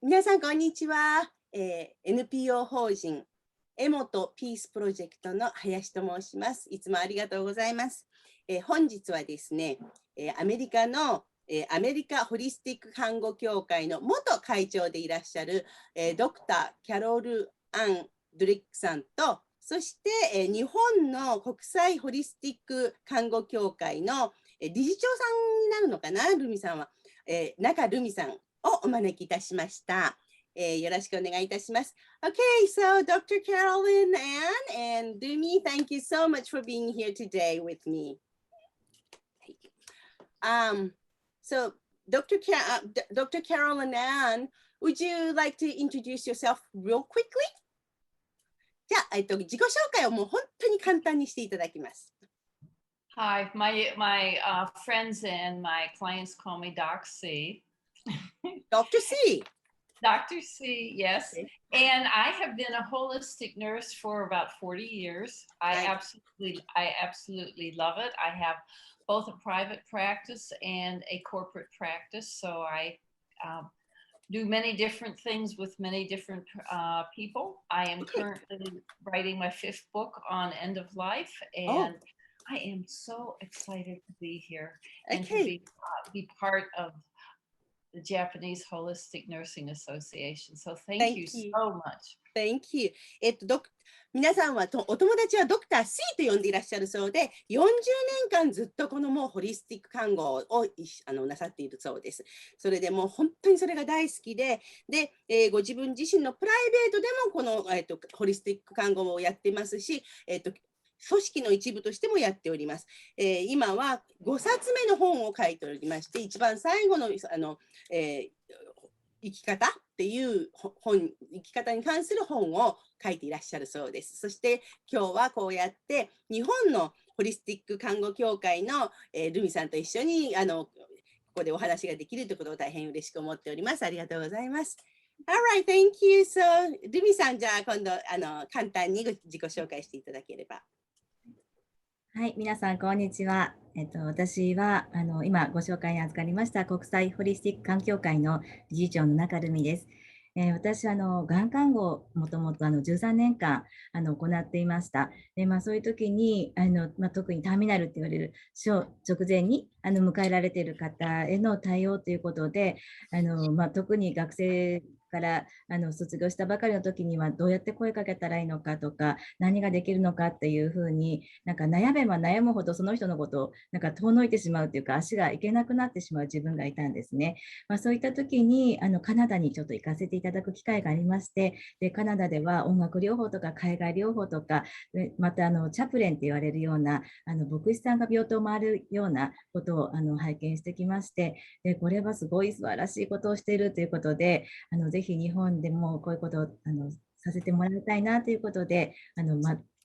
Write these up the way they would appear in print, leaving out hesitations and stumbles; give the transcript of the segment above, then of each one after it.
皆さん、こんにちは。NPO 法人エモとピースプロジェクトの林と申します。いつもありがとうございます。本日はですね、アメリカホリスティック看護協会の元会長でいらっしゃる、ドクターキャロル・アン・ドリックさんと、そして、日本の国際ホリスティック看護協会の、理事長さんになるのかな、ルミさんは、中ルミさんをお招きいたしました。よろしくお願いいたします。Okay, so Dr. Carolyn and Dumi, thank you so much for being here today with me. So Dr. Carolyn Ann, would you like to introduce yourself real quickly? じゃあ、自己紹介をもう本当に簡単にしていただきます。Hi, my friends and my clients call me Doc C. Dr. C. Dr. C, yes. Okay. And I have been a holistic nurse for about 40 years. I absolutely love it. I have both a private practice and a corporate practice. So I do many different things with many different people. I am currently writing my 5th book on end of life, and I am so excited to be here and to be part of the Japanese Holistic Nursing Association. So thank you so much. Thank you. 皆さんはお友達はドクター C と呼んでいらっしゃるそうで、40年間ずっとこのもうホリスティック看護をなさっているそうです。それでもう本当にそれが大好きで、ご自分自身のプライベートでもこの、ホリスティック看護をやってますし、組織の一部としてもやっております。今は5冊目の本を書いておりまして、一番最後の生き方っていう生き方に関する本を書いていらっしゃるそうです。そして今日はこうやって日本のホリスティック看護協会の、ルミさんと一緒にここでお話ができるということを大変嬉しく思っております。ありがとうございます。Alright, thank you. So, ルミさん、じゃあ今度簡単に自己紹介していただければ。はい、皆さん、こんにちは。私は今ご紹介に預かりました国際ホリスティック看護協会の理事長の中ルミです。私はがん看護をもともと13年間行っていました。でそういう時に特にターミナルと言われる直前に迎えられている方への対応ということで特に学生から卒業したばかりの時にはどうやって声かけたらいいのかとか何ができるのかっていうふうに悩めば悩むほどその人のことを遠のいてしまうというか足がいけなくなってしまう自分がいたんですね。そういった時にカナダにちょっと行かせていただく機会がありまして、でカナダでは音楽療法とか海外療法とかまたチャプレンと言われるような牧師さんが病棟を回るようなことを拝見してきまして、でこれはすごい素晴らしいことをしているということでぜひ日本でもこういうことをさせてもらいたいなということで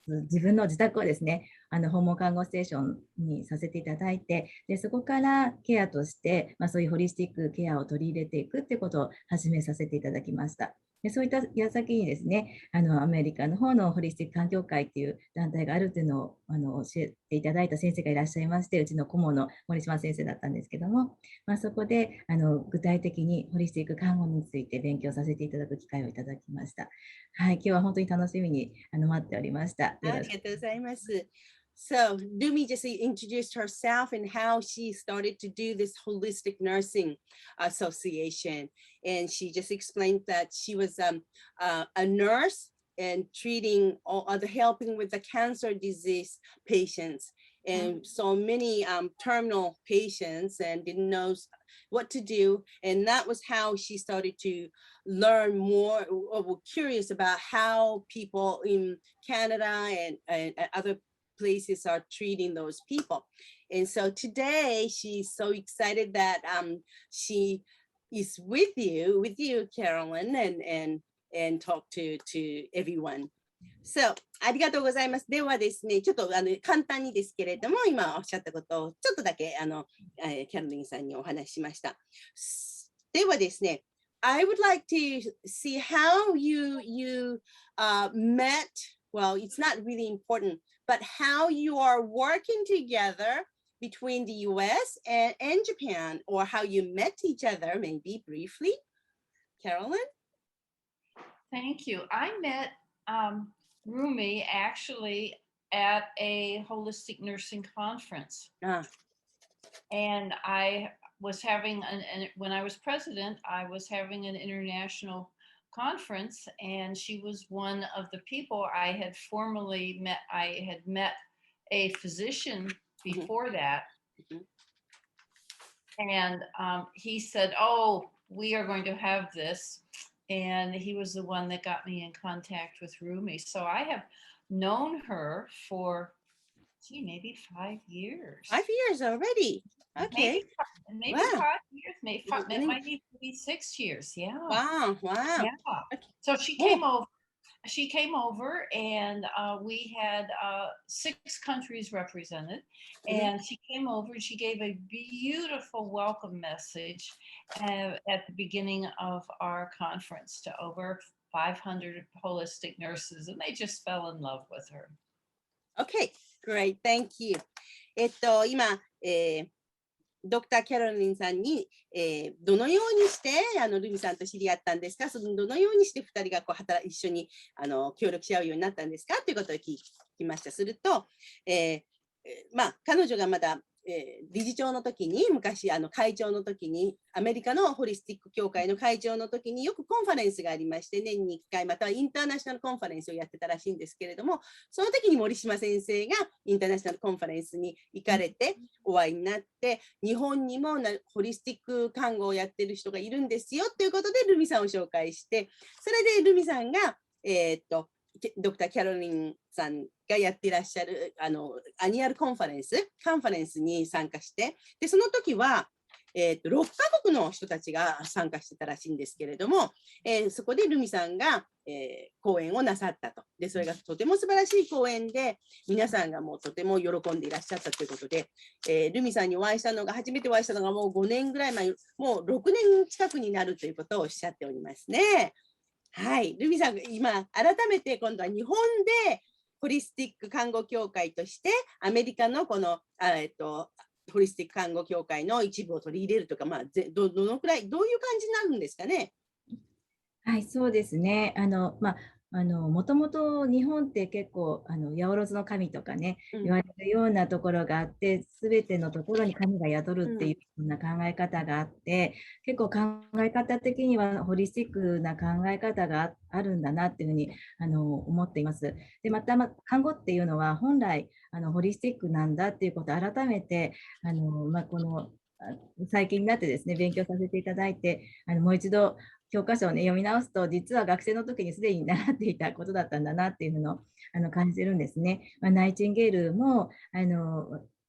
自分の自宅をですね訪問看護ステーションにさせていただいて、でそこからケアとして、そういうホリスティックケアを取り入れていくということを始めさせていただきました。でそういった矢先にですねアメリカの方のホリスティック看護協会という団体があるというのを教えていただいた先生がいらっしゃいまして、うちの顧問の森島先生だったんですけども、そこで具体的にホリスティック看護について勉強させていただく機会をいただきました。はい、今日は本当に楽しみに待っておりました。ありがとうございます。So, Dumi just introduced herself and how she started to do this holistic nursing association. And she just explained that she was a nurse and treating helping with the cancer disease patients and so many terminal patients and didn't know what to do. And that was how she started to learn more or were curious about how people in Canada and other places are treating those people. And so today she's so excited that she is with you, Carolyn, and talk to everyone. So, ありがとうございます。ではですね、ちょっと簡単にですけれども、今おっしゃったことをちょっとだけキャロリンさんにお話ししました。ではですね、I would like to see how you met. Well, it's not really important, but how you are working together between the US and Japan, or how you met each other, maybe briefly. Carolyn? Thank you. I met Rumi actually at a holistic nursing conference. And I was having when I was president, I was having an international conference, and she was one of the people I had formally met. I had met a physician before that. And he said, "Oh, we are going to have this." And he was the one that got me in contact with Rumi. So I have known her for, maybe 5 years. 5 years already. Okay. Maybe Wow. 5 years. Maybe it might need to be 6 years. Yeah. Wow. Yeah. Okay. So she came over. She came over, and we had 6 countries represented. And she came over and she gave a beautiful welcome message at the beginning of our conference to over 500 holistic nurses, and they just fell in love with her. Okay, great. Thank you. 今、ドクター・キャロリンさんに、どのようにしてルミさんと知り合ったんですか、どのようにして2人が一緒に協力し合うようになったんですかということを聞きました。すると、彼女がまだ、理事長の時に、昔会長の時に、アメリカのホリスティック協会の会長の時によくコンファレンスがありまして、年に1回またはインターナショナルコンファレンスをやってたらしいんですけれども、その時に森島先生がインターナショナルコンファレンスに行かれてお会いになって、日本にもホリスティック看護をやってる人がいるんですよということでルミさんを紹介して、それでルミさんがドクター・キャロリンさんがやっていらっしゃるアニュアルカンファレンスに参加して、でその時は、6カ国の人たちが参加してたらしいんですけれども、そこでルミさんが、講演をなさったと。でそれがとても素晴らしい講演で、皆さんがもうとても喜んでいらっしゃったということで、ルミさんに初めてお会いしたのがもう5年ぐらい前、もう6年近くになるということをおっしゃっておりますね。はい、ルミさん、今、改めて今度は日本でホリスティック看護協会として、アメリカのこの、ホリスティック看護協会の一部を取り入れるとか、どのくらい、どういう感じになるんですかね。はい、そうですね。もともと日本って結構八百万の神とかね、言われるようなところがあって、すべてのところに神が宿るっていうような考え方があって、結構考え方的にはホリスティックな考え方があるんだなっていうふうに思っています。でまた、看護っていうのは本来ホリスティックなんだっていうことを改めてこの最近になってですね、勉強させていただいて、もう一度教科書を、読み直すと、実は学生の時にすでに習っていたことだったんだなっていうのを感じてるんですね。ナイチンゲールも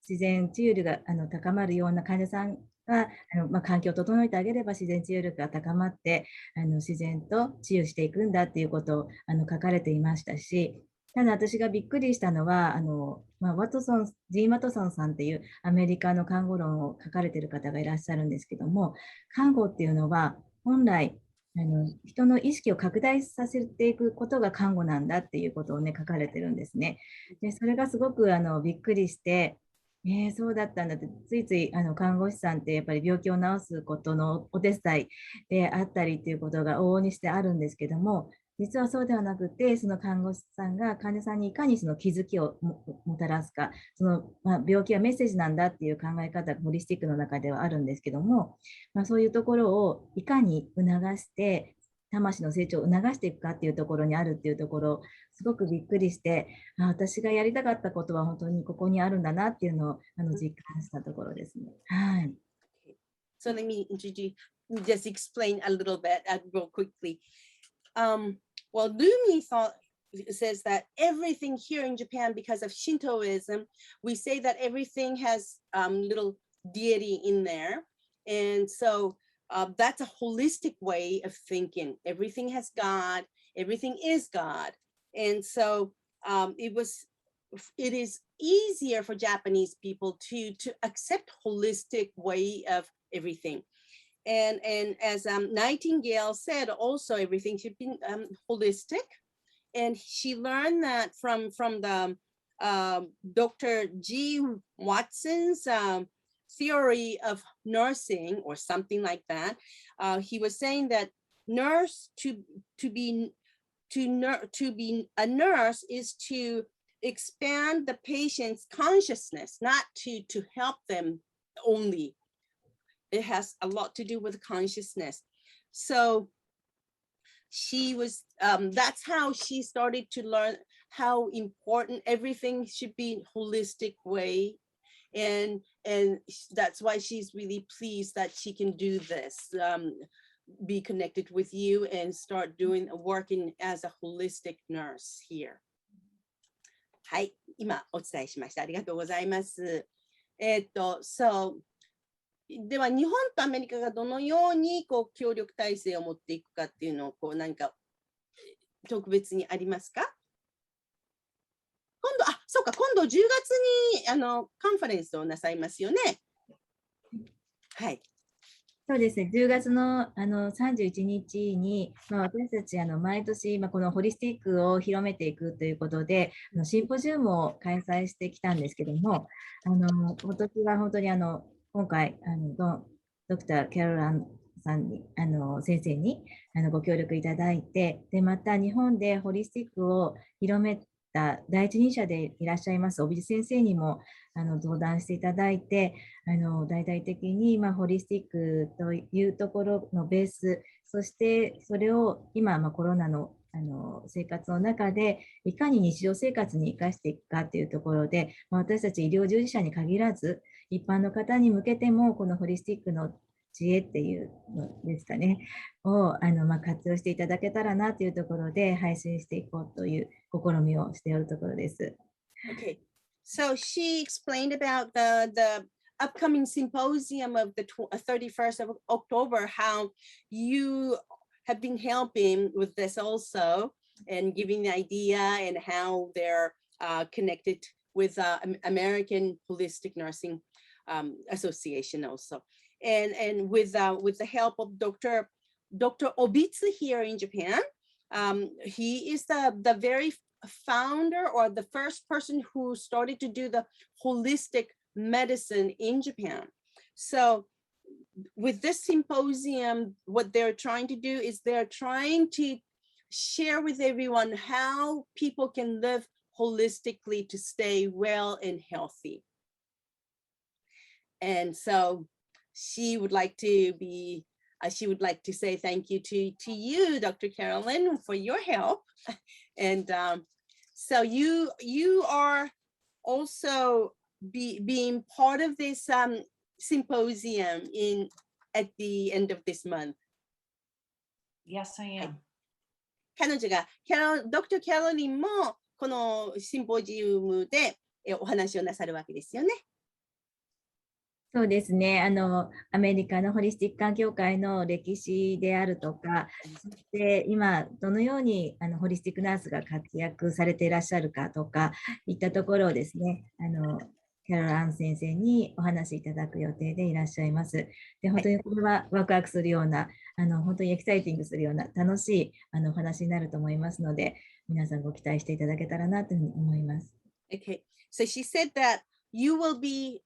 自然治癒力が高まるような患者さんが環境を整えてあげれば自然治癒力が高まって自然と治癒していくんだっていうことを書かれていましたし、ただ私がびっくりしたのはジー・ワトソンさんっていうアメリカの看護論を書かれている方がいらっしゃるんですけども、看護っていうのは本来人の意識を拡大させていくことが看護なんだっていうことをね書かれてるんですね。でそれがすごくびっくりして、そうだったんだって、ついつい看護師さんってやっぱり病気を治すことのお手伝いであったりっていうことが往々にしてあるんですけども、実はそうではなくて、その看護師さんが患者さんにいかにその気づきをもたらすか、その病気はメッセージなんだっていう考え方がホリスティックの中ではあるんですけども、そういうところをいかに促して魂の成長を促していくかっていうところにあるっていうところ、すごくびっくりして、私がやりたかったことは本当にここにあるんだなっていうのを実感したところですね。はい。So let me just explain a little bit real quickly. Well, Lumi says that everything here in Japan, because of Shintoism, we say that everything has little deity in there. And so that's a holistic way of thinking. Everything has God, everything is God. And so it is easier for Japanese people to accept holistic way of everything. And as Nightingale said, also everything should be holistic. And she learned that from the Dr. G. Watson's theory of nursing or something like that. He was saying that nurse to be a nurse is to expand the patient's consciousness, not to help them only. It has a lot to do with consciousness. So she was, that's how she started to learn how important everything should be in holistic way. And that's why she's really pleased that she can do this, be connected with you and start working as a holistic nurse here. はい、今お伝えしました。ありがとうございます。So では日本とアメリカがどのようにこう協力体制を持っていくかっていうのをこう何か特別にありますか？そうか、今度10月にカンファレンスをなさいますよね。はい。そうですね、10月の31日に、私たち毎年、このホリスティックを広めていくということで、シンポジウムを開催してきたんですけども、今年は本当に今回ドクター・キャロランさんに先生にご協力いただいて、でまた日本でホリスティックを広めた第一人者でいらっしゃいます帯地先生にも登壇していただいて、大々的にホリスティックというところのベース、そしてそれを今コロナの生活の中でいかに日常生活に生かしていくかというところで、私たち医療従事者に限らず一般の方に向けてもこのホリスティックの知恵っていうのですかねを活用していただけたらなというところで配信していこうという試みをしているところです。Okay, so she explained about the upcoming symposium of the 31st of October, how you have been helping with this also and giving the idea and how they're connected with American Holistic Nursing Association also. And with the help of Dr. Obitsu here in Japan, he is the very founder or the first person who started to do the holistic medicine in Japan. So with this symposium, what they're trying to do is they're trying to share with everyone how people can live holistically to stay well and healthy. And so she would like to say thank you to you, Dr. Carolyn, for your help. And so you are also being part of this symposium at the end of this month. Yes, I am. 彼女がドクター・キャロリンもこのシンポジウムでお話をなさるわけですよね。そうですね、アメリカのホリスティック環境会の歴史であるとか、そして今どのようにホリスティックナースが活躍されていらっしゃるかとかいったところをですね、キャロラン先生にお話しいただく予定でいらっしゃいます。で、本当にこれはワクワクするような、本当にエキサイティングするような楽しいお話になると思いますので、皆さんご期待していただけたらなというふうに思います。Okay, so she said that you will be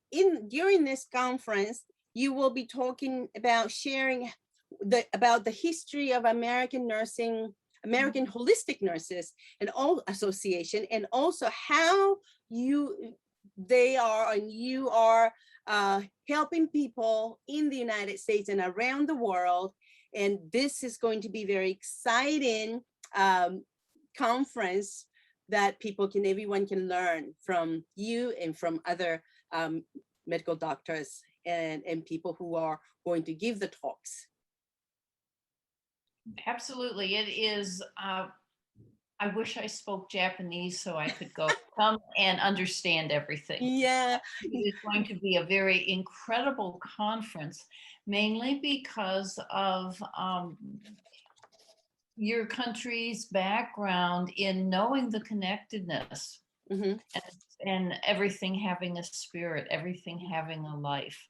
during this conference, you will be talking about sharing about the history of American nursing, American Holistic Nurses and all association, and also how they are and you are helping people in the United States and around the world. And this is going to be very exciting conference that everyone can learn from you and from other medical doctors and people who are going to give the talks. Absolutely. It is, I wish I spoke Japanese so I could come and understand everything. Yeah. It is going to be a very incredible conference, mainly because of your country's background in knowing the connectedness and everything having a spirit, everything having a life,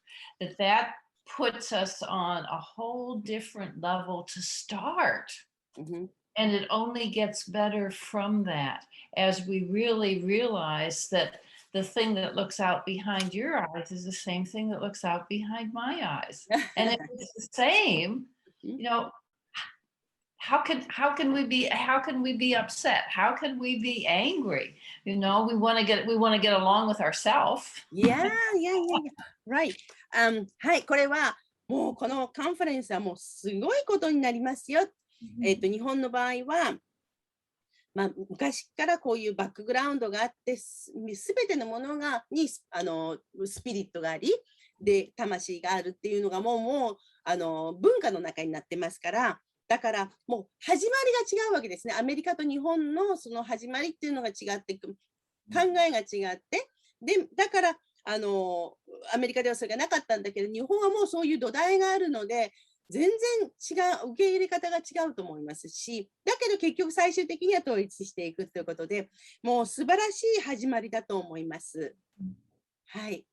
that puts us on a whole different level to start. And it only gets better from that as we really realize that the thing that looks out behind your eyes is the same thing that looks out behind my eyes. And if it's the same, you know, how can we be upset? How can we be angry? You know, we want to get along with ourselves. Yeah. Right. はい、これはもうこのカンファレンスはもうすごいことになりますよ。日本の場合は、昔からこういうバックグラウンドがあって、すべてのものにスピリットがあり、で、魂があるっていうのがもう文化の中になってますから、だからもう始まりが違うわけですね。アメリカと日本のその始まりっていうのが違って、考えが違って、で、だから、アメリカではそれがなかったんだけど、日本はもうそういう土台があるので、全然違う、受け入れ方が違うと思いますし、だけど結局最終的には統一していくということで、もう素晴らしい始まりだと思います。はい。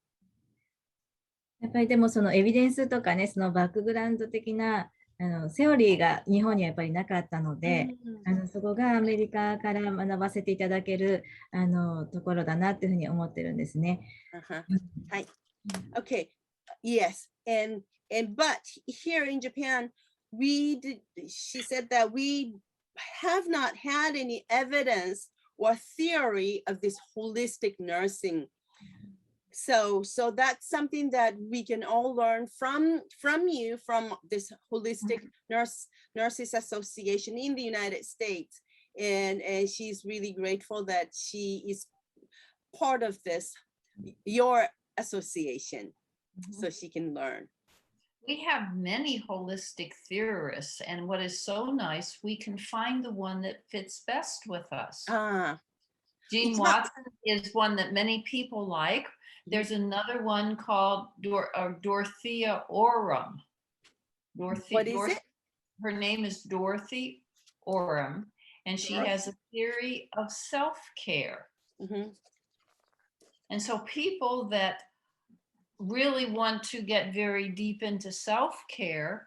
やっぱりでもそのエビデンスとかね、そのバックグラウンド的なセオリーが日本にはやっぱりなかったので、そこがアメリカから学ばせていただけるところだなっていうふうに思ってるんですね。はい。Okay. Yes. But here in Japan, she said that we have not had any evidence or theory of this holistic nursing. So that's something that we can all learn from you, from this Holistic Nurses Association in the United States. And she's really grateful that she is part of your association, so she can learn. We have many holistic theorists, and what is so nice, we can find the one that fits best with us. Jean Watson is one that many people like. There's another one called Dorothea Oram. What is it? Her name is Dorothy Oram, and she has a theory of self-care. And so people that really want to get very deep into self-care,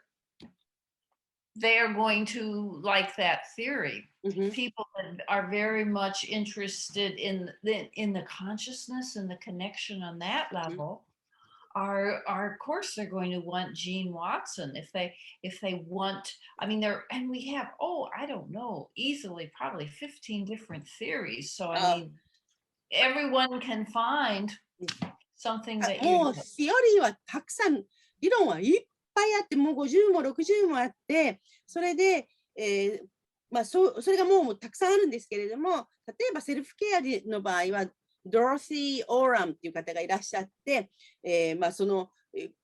they are going to like that theory. People that are very much interested in the consciousness and the connection on that level are of course they're going to want Jean Watson if they want. I mean, and we have I don't know, easily probably 15 different theories. So I mean, everyone can find something that もうシオリーはたくさん理論はいっぱいあって、もう50も60もあって、それで、それがもうたくさんあるんですけれども、例えばセルフケアの場合はドロシー・オーラムっていう方がいらっしゃって、その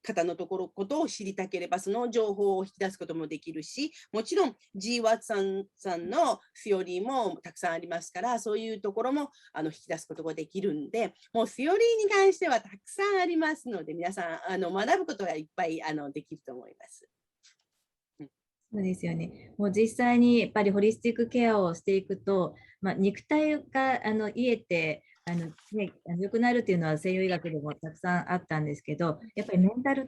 方のことを知りたければその情報を引き出すこともできるし、もちろん G. ワッツさんのセオリーもたくさんありますから、そういうところも引き出すことができるんで、もうセオリーに関してはたくさんありますので、皆さん学ぶことがいっぱいできると思います。そうですよね。もう実際にやっぱりホリスティックケアをしていくと、肉体が癒えて良くなるっていうのは西洋医学でもたくさんあったんですけど、やっぱりメンタル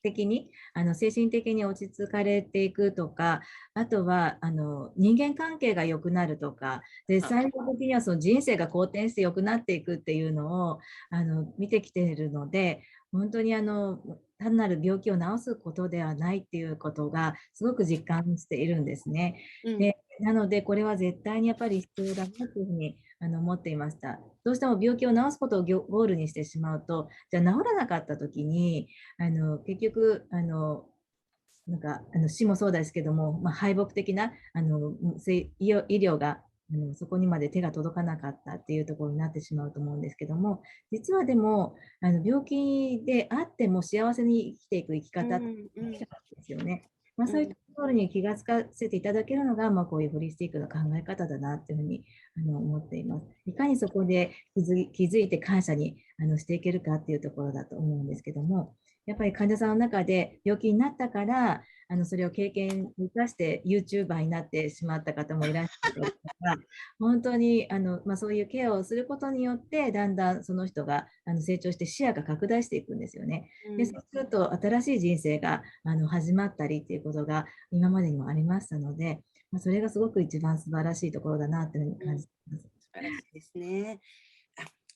的に精神的に落ち着かれていくとか、あとは人間関係が良くなるとかで、最終的にはその人生が好転して良くなっていくっていうのを見てきているので、本当に単なる病気を治すことではないっていうことがすごく実感しているんですね。でなのでこれは絶対にやっぱり必要だなというふうに思っていました。どうしても病気を治すことをゴールにしてしまうと、じゃあ治らなかった時に結局なんか死もそうですけども、敗北的な医療がそこにまで手が届かなかったっていうところになってしまうと思うんですけども、実はでも病気であっても幸せに生きていく生き方ってですよね。そういったところに気がつかせていただけるのが、こういうホリスティックな考え方だなというふうに思っています。いかにそこで気づいて感謝にしていけるかっていうところだと思うんですけども、やっぱり患者さんの中で病気になったからそれを経験に生かして YouTuber になってしまった方もいらっしゃるとか、本当にそういうケアをすることによってだんだんその人が成長して視野が拡大していくんですよね。でそうすると新しい人生が始まったりっていうことが今までにもありましたので、それがすごく一番素晴らしいところだなというふうに感じています。素晴らしいですね。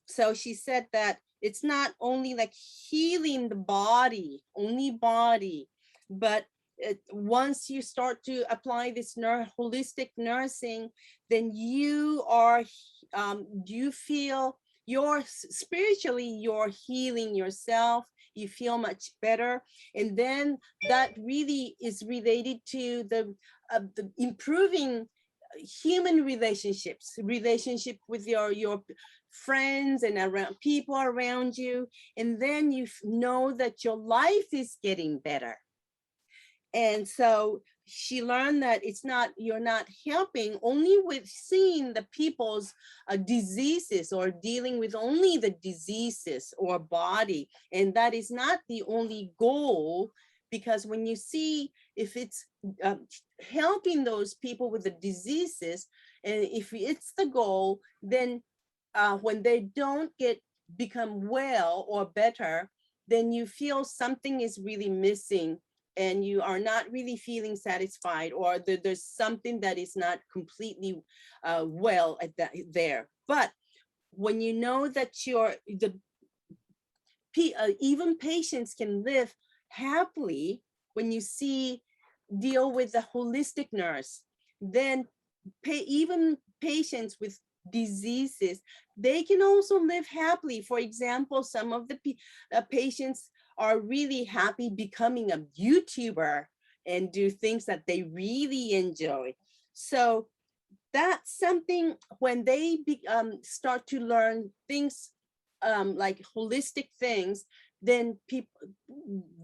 So she said that it's not only like healing the body, only body, but once you start to apply this holistic nursing, then you feel spiritually you're healing yourself. You feel much better, and then that really is related to the improving human relationship with your friends and around people around you, and then you know that your life is getting better. And so she learned that you're not helping only with seeing the people's diseases or dealing with only the diseases or body. And that is not the only goal, because when you see if it's helping those people with the diseases, and if it's the goal, then when they don't become well or better, then you feel something is really missing, and you are not really feeling satisfied, or there's something that is not completely well there. But when you know that even patients can live happily, when you deal with the holistic nurse, then even patients with diseases, they can also live happily. For example, some of the patients are really happy becoming a YouTuber and do things that they really enjoy. So that's something when they start to learn things like holistic things, then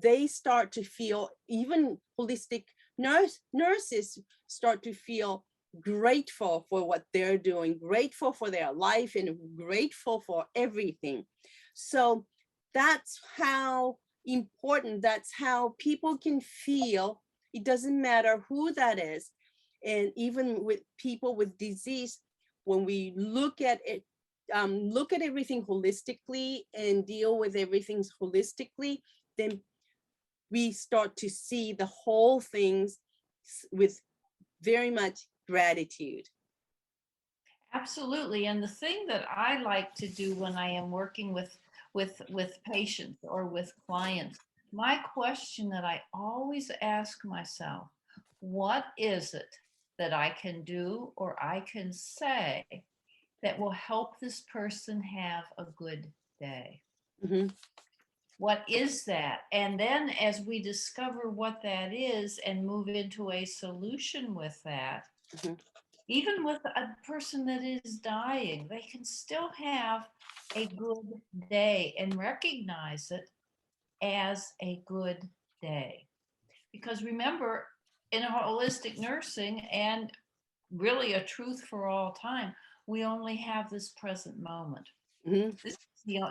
they start to feel, even holistic nurses start to feel grateful for what they're doing, grateful for their life, and grateful for everything. So that's how important, that's how people can feel. It doesn't matter who that is. And even with people with disease, when we look at it, look at everything holistically and deal with everything holistically, then we start to see the whole things with very much gratitude. Absolutely. And the thing that I like to do when I am working with patients or with clients, my question that I always ask myself, what is it that I can do or I can say that will help this person have a good day? Mm-hmm. What is that? And then as we discover what that is and move into a solution with that, mm-hmm. Even with a person that is dying, they can still have a good day and recognize it as a good day. Because remember, in holistic nursing, and really a truth for all time, we only have this present moment. Mm-hmm.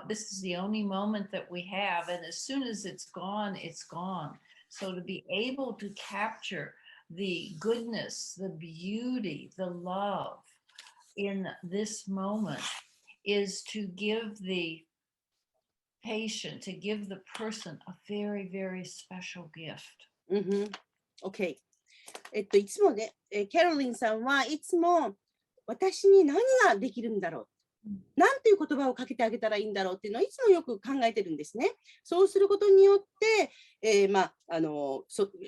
This is the only moment that we have, and as soon as it's gone, it's gone. So to be able to capture the goodness, the beauty, the love in this moment is to give the patient, to give the person a very, very special gift. Mm-hmm. Okay. いつもね、キャロリンさんはいつも私に何ができるんだろう、なんていう言葉をかけてあげたらいいんだろうっていうのをいつもよく考えてるんですね。そうすることによって、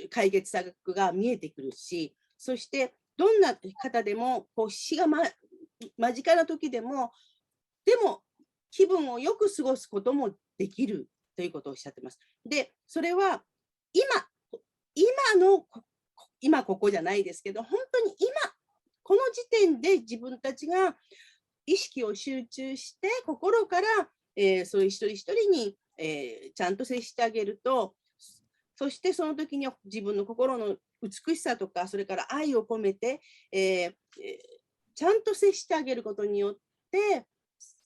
解決策が見えてくるし、そしてどんな方でも死が間近な時でも気分をよく過ごすこともできるということをおっしゃってます。で、それは今ここじゃないですけど、本当にこの時点で自分たちが意識を集中して心から、そういう一人一人に、ちゃんと接してあげると、そしてその時に自分の心の美しさとか、それから愛を込めて、ちゃんと接してあげることによって、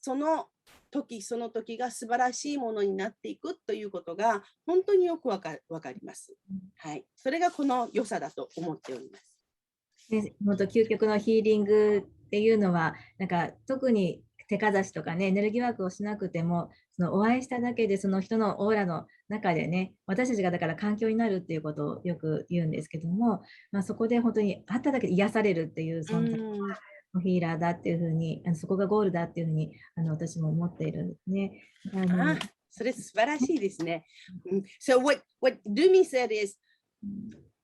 その時が素晴らしいものになっていくということが本当によくわかります。はい。それがこの良さだと思っております。本当究極のヒーリングっていうのは、なんか特に手かざしとかね、エネルギーワークをしなくても、そのお会いしただけでその人のオーラの中でね、私たちがだから環境になるっていうことをよく言うんですけども、そこで本当に会っただけで癒されるっていう存在がヒーラーだっていうふうに、そこがゴールだっていうふうに私も思っているんですね。それ素晴らしいですね。So what Dumi said is,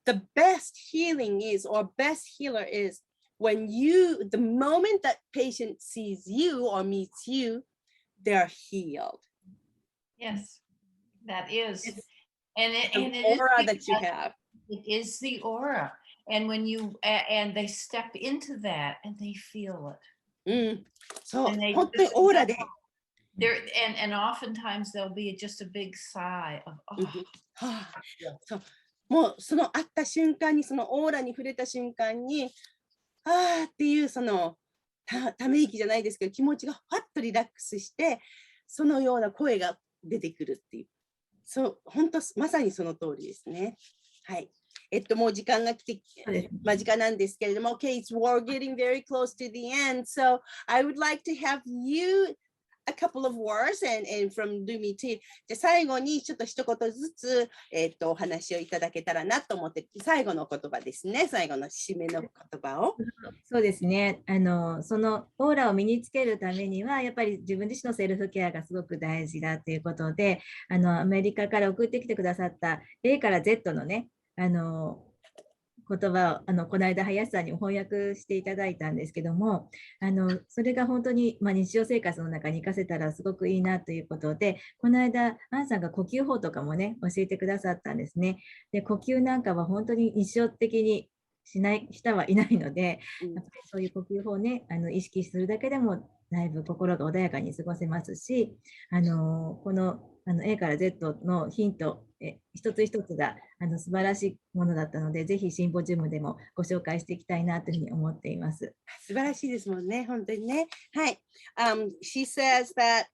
the best healing is, or best healer is, when the moment that patient sees you or meets you, they're healed. Yes, that is. It's And it the aura that you have. It is the aura. And when you, and they step into that and they feel it. So, And they 本当にオーラで。and oftentimes there'll be just a big sigh of, oh. そう、もうその会った瞬間に、そのオーラに触れた瞬間に、あーっていうそのため息じゃないですけど、気持ちがファッとリラックスして、そのような声が出てくるっていう。そう、本当まさにその通りですね。はい。もう時間が来て、間近なんですけれども、Okay, we're getting very close to the end. So I would like to have you a couple of words and from Lumi too. じゃ最後にちょっと一言ずつ、お話をいただけたらなと思って、最後の言葉ですね。最後の締めの言葉を。そうですね。そのオーラを身につけるためには、やっぱり自分自身のセルフケアがすごく大事だということで、アメリカから送ってきてくださった A から Z のね、言葉をこの間林さんに翻訳していただいたんですけども、それが本当に、日常生活の中に活かせたらすごくいいなということで、この間アンさんが呼吸法とかもね教えてくださったんですね。で、呼吸なんかは本当に日常的にしない人はいないので、やっぱりそういう呼吸法をね意識するだけでもだいぶ心が穏やかに過ごせますし、このA から Z のヒント一つ一つが素晴らしいものだったので、ぜひシンポジウムでもご紹介していきたいなというふうに思っています。素晴らしいですもんね、本当にね。はい。She says that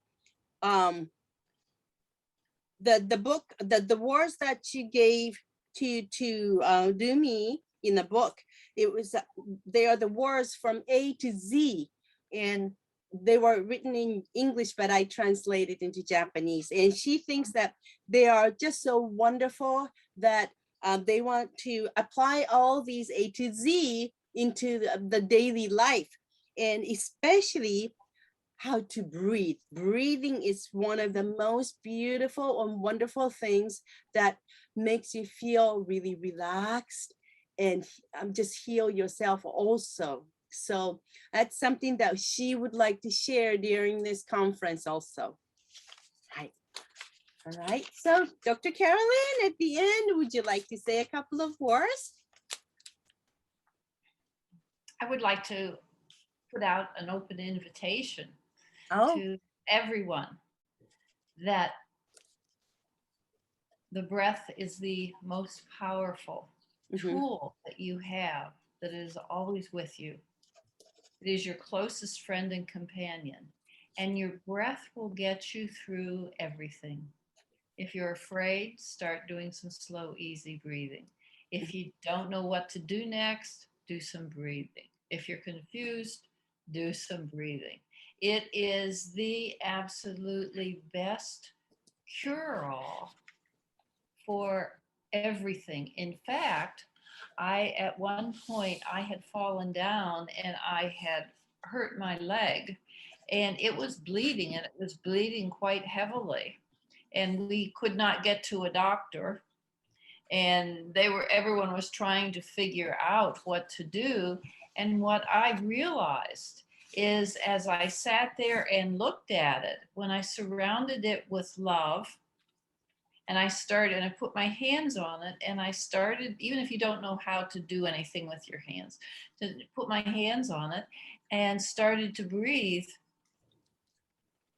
the book, the words that she gave to Lumi in the book, they are the words from A to Z, and they were written in English, but I translated into Japanese. And she thinks that they are just so wonderful that they want to apply all these A to Z into the daily life, and especially how to breathe. Breathing is one of the most beautiful and wonderful things that makes you feel really relaxed and just heal yourself also. So that's something that she would like to share during this conference also. Hi. All right. So Dr. Carolyn, at the end, would you like to say a couple of words? I would like to put out an open invitation to everyone that the breath is the most powerful tool that you have, that is always with you. It is your closest friend and companion, and your breath will get you through everything. If you're afraid, start doing some slow, easy breathing. If you don't know what to do next, do some breathing. If you're confused, do some breathing. It is the absolutely best cure-all for everything. In fact, at one point, I had fallen down and I had hurt my leg, and it was bleeding, and it was bleeding quite heavily. And we could not get to a doctor, and everyone was trying to figure out what to do. And what I realized is, as I sat there and looked at it, when I surrounded it with love, and I put my hands on it, and I started, even if you don't know how to do anything with your hands, to put my hands on it and started to breathe,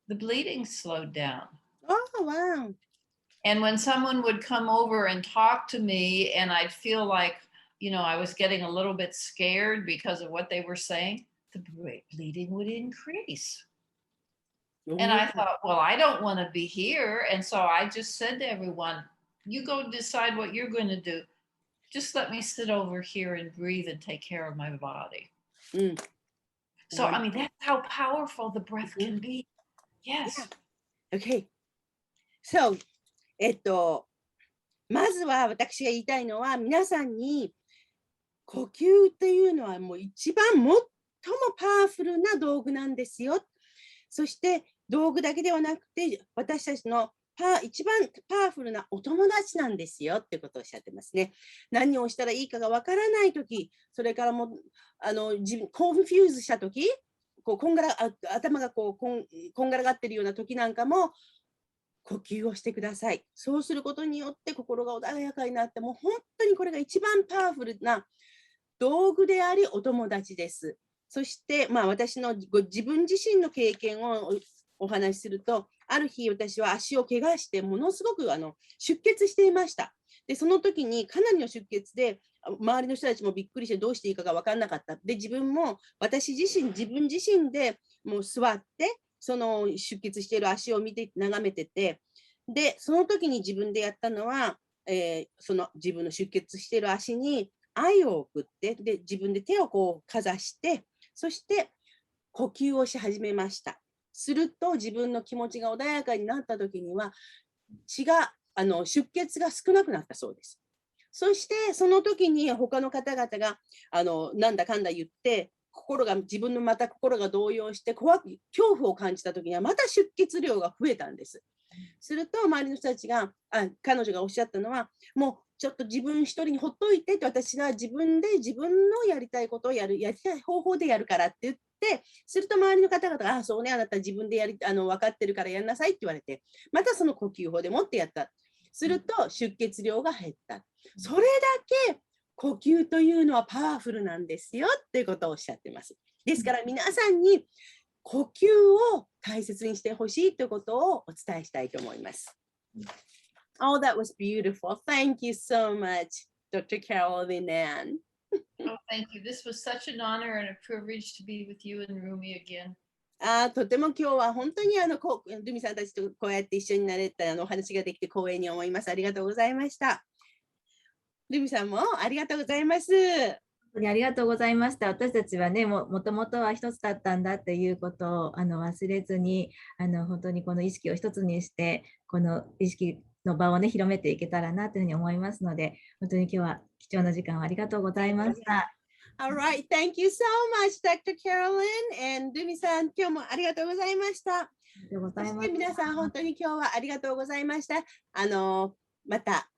the bleeding slowed down. Oh, wow. And when someone would come over and talk to me, and I'd feel like, I was getting a little bit scared because of what they were saying, the bleeding would increase. And I thought, well, I don't want to be here. And so I just said to everyone, you go decide what you're going to do. Just let me sit over here and breathe and take care of my body. So, I mean, that's how powerful the breath can be. Yes. Yeah. Okay. So, まずは私が言いたいのは、皆さんに呼吸っていうのはもう一番最もパワフルな道具なんですよ。そして道具だけではなくて、私たちの一番パワフルなお友達なんですよってことをおっしゃってますね。何をしたらいいかがわからないとき、それからもコンフューズしたとき、頭がこんがらがってるようなときなんかも、呼吸をしてください。そうすることによって心が穏やかになって、もう本当にこれが一番パワフルな道具でありお友達です。そして、私の自分自身の経験をお話しすると、ある日私は足を怪我してものすごく出血していました。で、その時にかなりの出血で、周りの人たちもびっくりしてどうしていいかが分からなかった。で、自分自身でもう座って、その出血している足を眺めてて、で、その時に自分でやったのは、その自分の出血している足に愛を送って、で、自分で手をかざして、そして呼吸をし始めました。すると自分の気持ちが穏やかになった時には、出血が少なくなったそうです。そしてその時に他の方々がなんだかんだ言って、自分のまた心が動揺して恐怖を感じた時にはまた出血量が増えたんです。すると周りの人たちが彼女がおっしゃったのは、もうちょっと自分一人にほっといてって、私が自分のやりたいことをやりたい方法でやるからって言って、すると周りの方々がそうね、あなた自分で分かってるからやんなさいって言われて、またその呼吸法でもってやった。すると出血量が減った。それだけ呼吸というのはパワフルなんですよっていうことをおっしゃってます。ですから皆さんに呼吸を大切にしてほしいということをお伝えしたいと思います。Oh, that was beautiful. Thank you so much, Dr. Carolyn Ann. Oh, thank you. This was such an honor and a privilege to be with you and Rumi again. とても今日は本当にルミさんたちとこうやって一緒になれたお話ができて光栄に思います。ありがとうございました。ルミさんもありがとうございます。本当にありがとうございました。私たちはね、もともとは一つだったんだっていうことを忘れずに、本当にこの意識を一つにして、この意識の場をね、広めていけたらなというふうに思いますので、本当に今日は貴重な時間をありがとうございました。All right, thank you so much, Dr. Carolyn and ルミさん、今日もありがとうございました。そして皆さん、本当に今日はありがとうございました。また、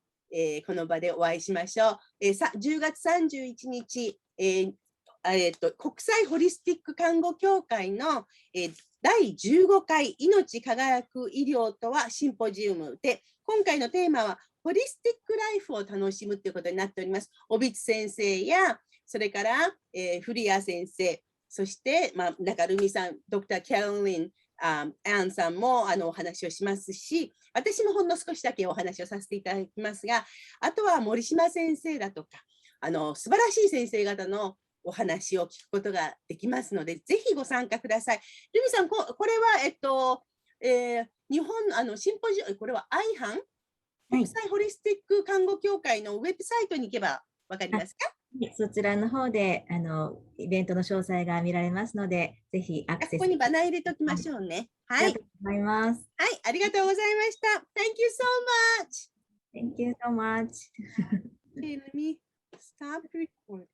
この場でお会いしましょう。10月31日、国際ホリスティック看護協会の、第15回命輝く医療とはシンポジウムで、今回のテーマはホリスティックライフを楽しむということになっております。小渕先生や、それから、古谷先生、そして、中ルミさん、ドクター・キャロリン、アンさんもお話をしますし、私もほんの少しだけお話をさせていただきますが、あとは森島先生だとか、素晴らしい先生方のお話を聞くことができますので、ぜひご参加ください。ルミさん、これは、日本シンポジウム、これはIHAN、国際ホリスティック看護協会のウェブサイトに行けばわかりますか？そちらの方でイベントの詳細が見られますので、ぜひアクセス。ここにバナー入れておきましょうね。はい。ありがとうございます。はい、ありがとうございました。Thank you so much. Thank you so much. Okay, let me stop recording.